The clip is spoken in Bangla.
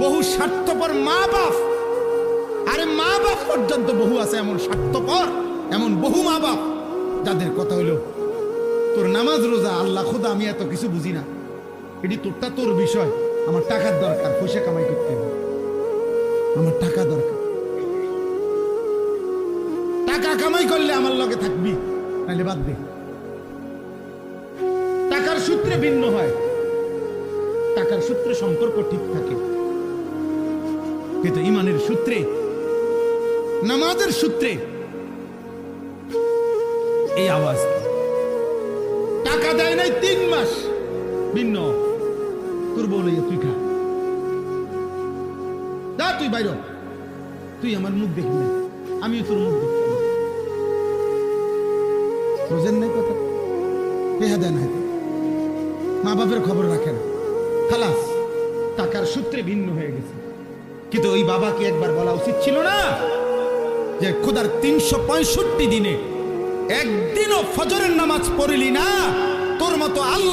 বহু স্বার্থপর মা বাপ, আরে মা বাপ পর্যন্ত বহু আছে এমন স্বার্থপর, এমন বহু মা বাপ যাদের কথা হইল তোর নামাজ রোজা আল্লাহ খোদা আমি এত কিছু বুঝি না, এটি তোরটা তোর বিষয়, আমার টাকার দরকার, পয়সা কামাই করতে হবে, আমার টাকা দরকার, টাকা কামাই করলে আমার লগে থাকবি, নাহলে বাদ দে। টাকার সূত্রে ভিন্ন হয়, টাকার সূত্রে সম্পর্ক ঠিক থাকে, কিন্তু ইমানের সূত্রে, নামাজের সূত্রে এই আওয়াজ। টাকা দেয় নাই 3 মাস, ভিন্ন। তোর বলে তুই খা, যা তুই বাইর, তুই আমার মুখ দেখবি না, আমিও তোর মুখ দেখব না। বুঝেন নাই কথা? পেহা দেন না, মা বাপের খবর রাখে না, খালাস, টাকার সূত্রে ভিন্ন হয়ে গেছে। কিন্তু ওই বাবাকে একবার বলা উচিত ছিল না যে খোদার 365 দিনে একদিনও ফজরের নামাজ পড়লি না, তোর মতো আল্লাহ